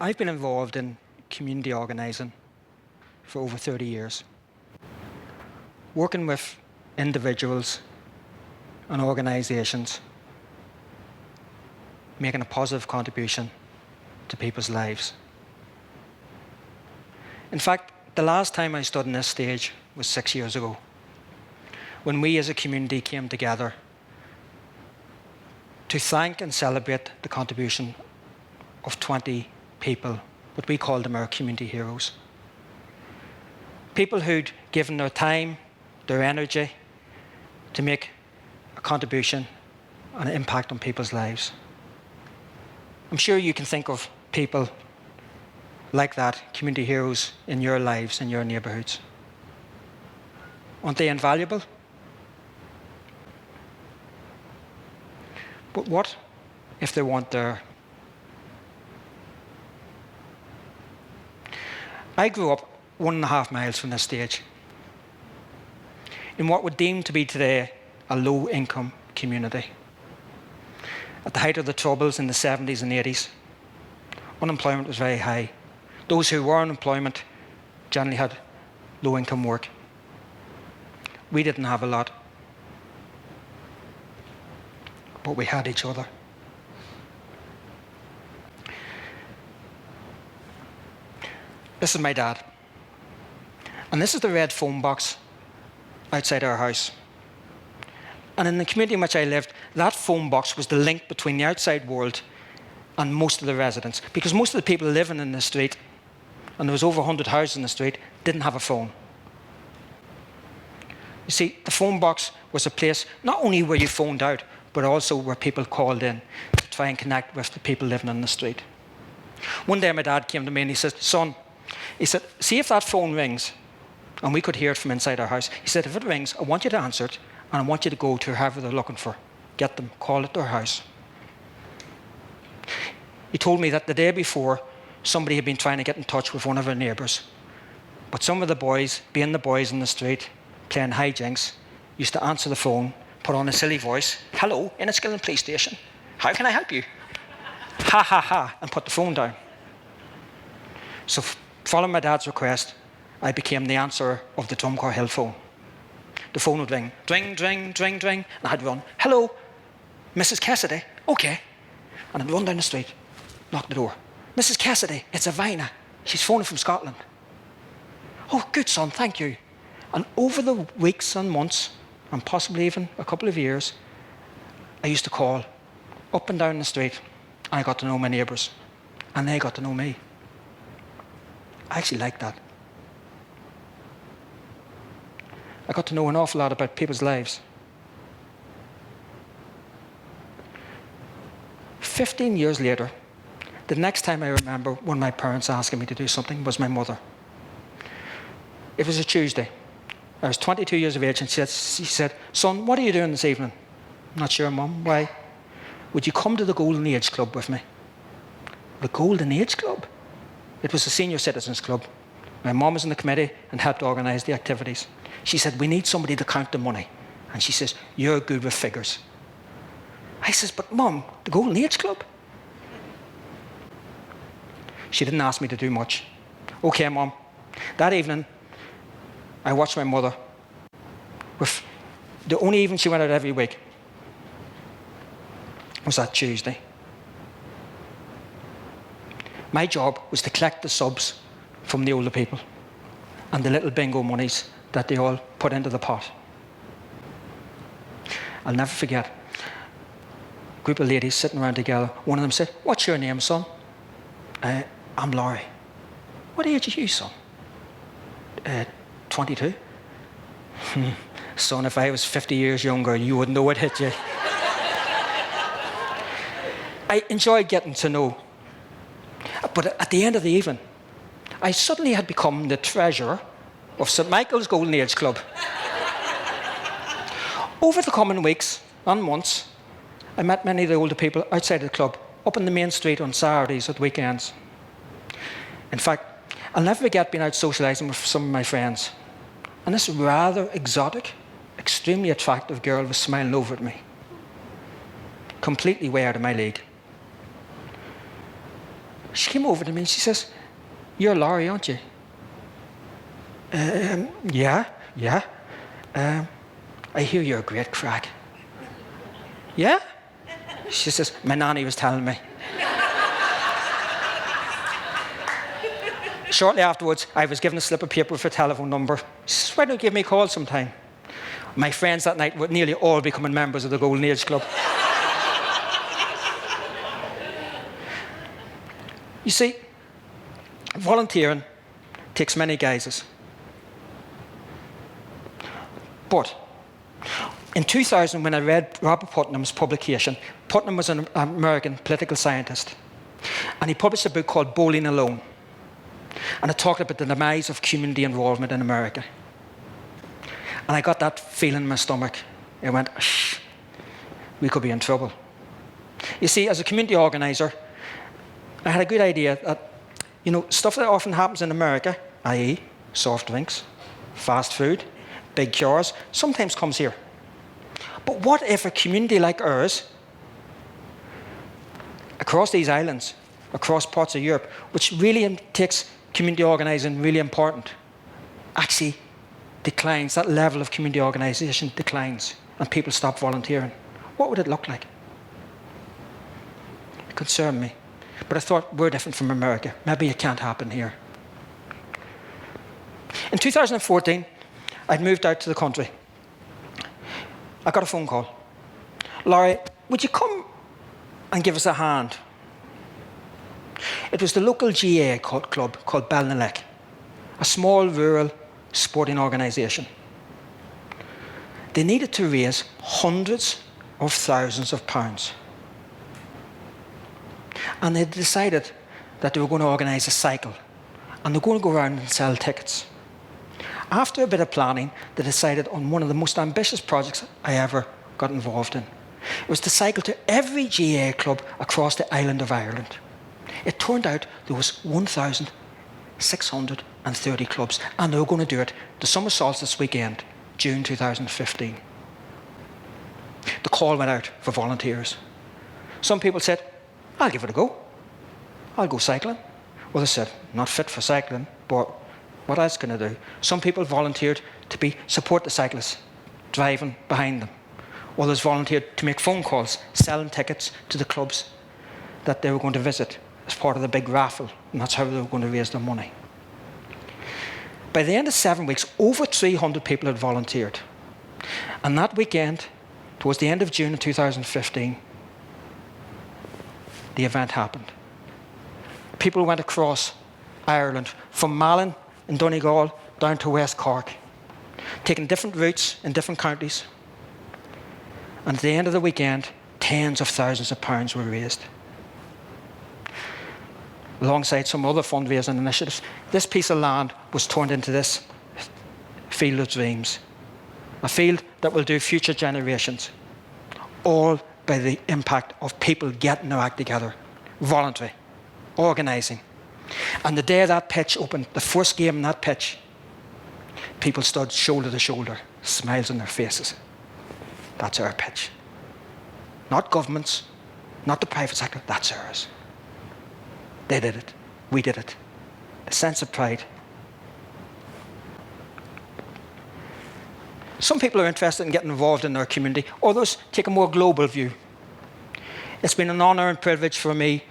I've been involved in community organising for over 30 years, working with individuals and organisations, making a positive contribution to people's lives. In fact, the last time I stood on this stage was 6 years ago, when we as a community came together to thank and celebrate the contribution of 20 people, what we call them our community heroes. People who'd given their time, their energy to make a contribution and an impact on people's lives. I'm sure you can think of people like that, community heroes in your lives, in your neighbourhoods. Aren't they invaluable? But what if they weren't there? I grew up 1.5 miles from this stage, in what would deem to be today a low-income community. At the height of the Troubles in the 70s and 80s, unemployment was very high. Those who were in employment generally had low-income work. We didn't have a lot, but we had each other. This is my dad. And this is the red phone box outside our house. And in the community in which I lived, that phone box was the link between the outside world and most of the residents. Because most of the people living in the street, and there was over 100 houses in the street, didn't have a phone. You see, the phone box was a place not only where you phoned out, but also where people called in to try and connect with the people living in the street. One day my dad came to me and he said, "Son," he said, "see if that phone rings." And we could hear it from inside our house. He said, "If it rings, I want you to answer it, and I want you to go to whoever they're looking for. Get them, call it their house." He told me that the day before, somebody had been trying to get in touch with one of our neighbours. But some of the boys, being the boys in the street, playing hijinks, used to answer the phone, put on a silly voice, "Hello, Enniskillen Police Station. How can I help you?" Ha ha ha, and put the phone down. So following my dad's request, I became the answerer of the Drumcar Hill phone. The phone would ring, dring, dring, dring, dring, and I'd run, "Hello, Mrs. Cassidy." "Okay." And I'd run down the street, knock the door. "Mrs. Cassidy, it's Avina. She's phoning from Scotland." "Oh, good son, thank you." And over the weeks and months, and possibly even a couple of years, I used to call up and down the street, and I got to know my neighbours, and they got to know me. I actually liked that. I got to know an awful lot about people's lives. 15 years later, the next time I remember one of my parents asking me to do something was my mother. It was a Tuesday. I was 22 years of age, and she said, "Son, what are you doing this evening?" "I'm not sure, Mum. Why?" "Would you come to the Golden Age Club with me?" The Golden Age Club? It was a senior citizens club. My mum was in the committee and helped organise the activities. She said, "We need somebody to count the money." And she says, "You're good with figures." I says, "But Mum, the Golden Age Club?" She didn't ask me to do much. "Okay, Mum." That evening, I watched my mother. With the only evening she went out every week was that Tuesday. My job was to collect the subs from the older people and the little bingo monies that they all put into the pot. I'll never forget a group of ladies sitting around together. One of them said, "What's your name, son?" "I'm Lauri." "What age are you, son?" 22. "Son, if I was 50 years younger, you wouldn't know it hit you." I enjoyed getting to know. But at the end of the evening, I suddenly had become the treasurer of St. Michael's Golden Age Club. Over the coming weeks and months, I met many of the older people outside of the club, up on the main street on Saturdays at weekends. In fact, I'll never forget being out socialising with some of my friends. And this rather exotic, extremely attractive girl was smiling over at me. Completely way out of my league. She came over to me and she says, "You're Lauri, aren't you?" Yeah. I hear you're a great crack. Yeah? She says, "My nanny was telling me." Shortly afterwards, I was given a slip of paper with a telephone number. She says, "Why don't you give me a call sometime?" My friends that night were nearly all becoming members of the Golden Age Club. You see, volunteering takes many guises. But in 2000, when I read Robert Putnam's publication, Putnam was an American political scientist, and he published a book called Bowling Alone. And it talked about the demise of community involvement in America. And I got that feeling in my stomach. It went, we could be in trouble. You see, as a community organizer, I had a good idea that, stuff that often happens in America, i.e. soft drinks, fast food, big cures, sometimes comes here. But what if a community like ours, across these islands, across parts of Europe, which really takes community organising really important, actually declines, that level of community organisation declines, and people stop volunteering? What would it look like? It concerned me. But I thought, we're different from America. Maybe it can't happen here. In 2014, I'd moved out to the country. I got a phone call. "Lauri, would you come and give us a hand?" It was the local GAA club called Balnalek, a small rural sporting organisation. They needed to raise hundreds of thousands of pounds. And they decided that they were going to organise a cycle, and they were going to go around and sell tickets. After a bit of planning, they decided on one of the most ambitious projects I ever got involved in. It was to cycle to every GAA club across the island of Ireland. It turned out there was 1,630 clubs, and they were going to do it the summer solstice weekend, June 2015. The call went out for volunteers. Some people said, "I'll give it a go. I'll go cycling." Others said, "Not fit for cycling, but what else can I do?" Some people volunteered to support the cyclists, driving behind them. Others volunteered to make phone calls, selling tickets to the clubs that they were going to visit as part of the big raffle, and that's how they were going to raise their money. By the end of 7 weeks, over 300 people had volunteered. And that weekend, towards the end of June of 2015, the event happened. People went across Ireland, from Malin in Donegal down to West Cork, taking different routes in different counties. And at the end of the weekend, tens of thousands of pounds were raised. Alongside some other fundraising initiatives, this piece of land was turned into this field of dreams. A field that will do future generations, all by the impact of people getting their act together, voluntary, organising. And the day that pitch opened, the first game in that pitch, people stood shoulder to shoulder, smiles on their faces. That's our pitch. Not governments, not the private sector, that's ours. They did it. We did it. A sense of pride. Some people are interested in getting involved in their community. Others take a more global view. It's been an honour and privilege for me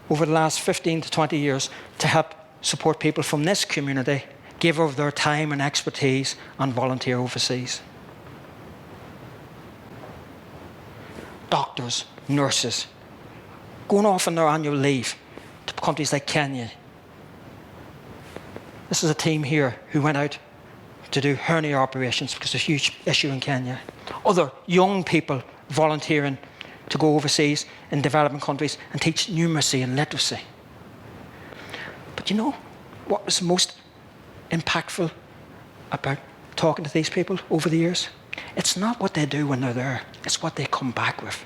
over the last 15 to 20 years to help support people from this community, give of their time and expertise, and volunteer overseas. Doctors, nurses, going off on their annual leave to countries like Kenya. This is a team here who went out to do hernia operations because it's a huge issue in Kenya. Other young people volunteering to go overseas in developing countries and teach numeracy and literacy. But you know what was most impactful about talking to these people over the years? It's not what they do when they're there, it's what they come back with.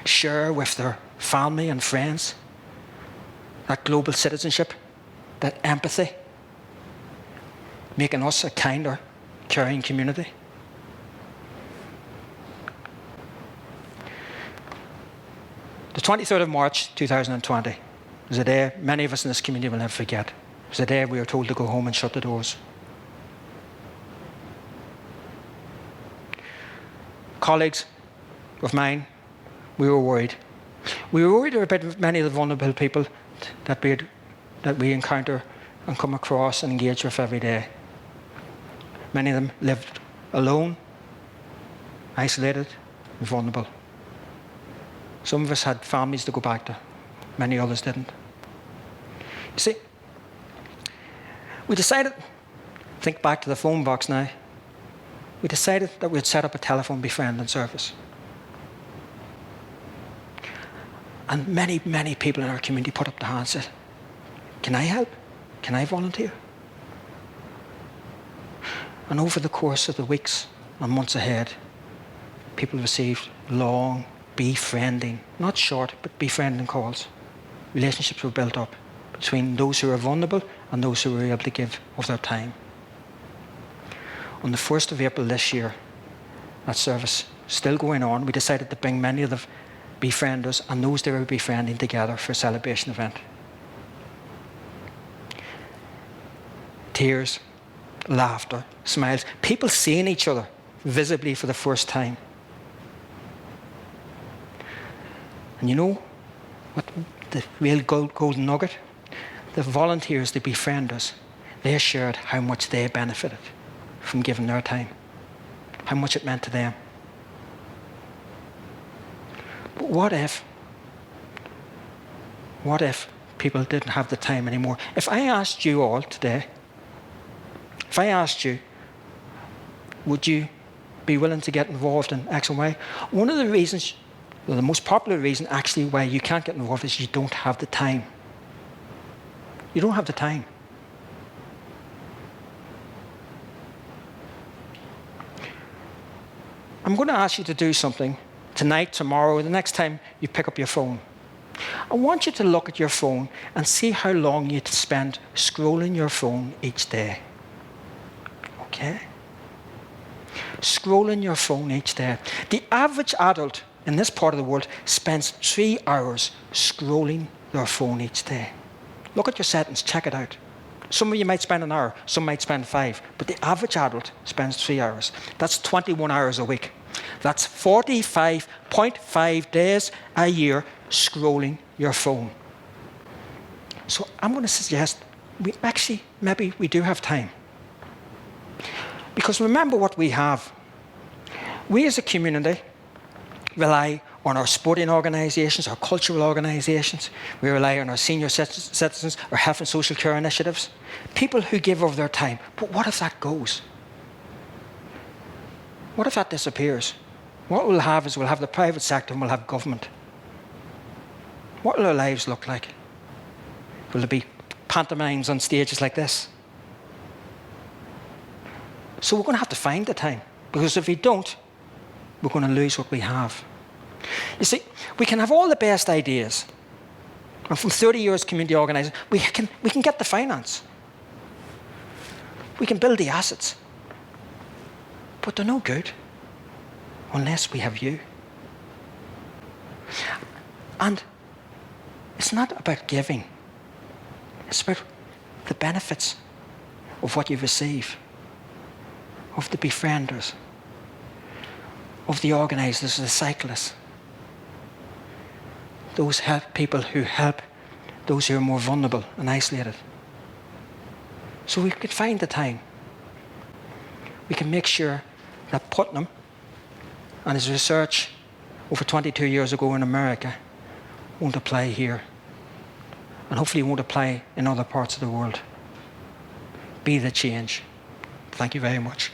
Share with their family and friends that global citizenship, that empathy, making us a kinder, caring community. 23rd of March 2020 was a day many of us in this community will never forget. It was a day we were told to go home and shut the doors. Colleagues of mine, we were worried. We were worried about many of the vulnerable people that we encounter and come across and engage with every day. Many of them lived alone, isolated, and vulnerable. Some of us had families to go back to. Many others didn't. You see, we decided, think back to the phone box now, we decided that we'd set up a telephone befriending service. And many, many people in our community put up their hands and said, can I help? Can I volunteer? And over the course of the weeks and months ahead, people received long, befriending, not short, but befriending calls. Relationships were built up between those who were vulnerable and those who were able to give of their time. On the 1st of April this year, that service still going on, we decided to bring many of the befrienders and those they were befriending together for a celebration event. Tears, laughter, smiles, people seeing each other visibly for the first time. And you know what the real golden nugget? The volunteers, the befrienders, they shared how much they benefited from giving their time, how much it meant to them. But what if people didn't have the time anymore? If I asked you all today, if I asked you, would you be willing to get involved in X and Y? One of the reasons, well, the most popular reason actually why you can't get involved is you don't have the time. You don't have the time. I'm going to ask you to do something tonight, tomorrow, or the next time you pick up your phone. I want you to look at your phone and see how long you spend scrolling your phone each day. Okay? Scrolling your phone each day. The average adult in this part of the world spends 3 hours scrolling their phone each day. Look at your settings, check it out. Some of you might spend an hour, some might spend 5, but the average adult spends 3 hours. That's 21 hours a week. That's 45.5 days a year scrolling your phone. So I'm going to suggest maybe we do have time. Because remember what we have. We as a community rely on our sporting organisations, our cultural organisations. We rely on our senior citizens, our health and social care initiatives. People who give of their time. But what if that goes? What if that disappears? What we'll have is we'll have the private sector and we'll have government. What will our lives look like? Will there be pantomimes on stages like this? So we're going to have to find the time. Because if we don't, we're going to lose what we have. You see, we can have all the best ideas. And from 30 years community organising, we can get the finance. We can build the assets. But they're no good unless we have you. And it's not about giving. It's about the benefits of what you receive, of the befrienders, of the organisers, the cyclists. Those people who help those who are more vulnerable and isolated. So we can find the time. We can make sure that Putnam and his research over 22 years ago in America won't apply here. And hopefully won't apply in other parts of the world. Be the change. Thank you very much.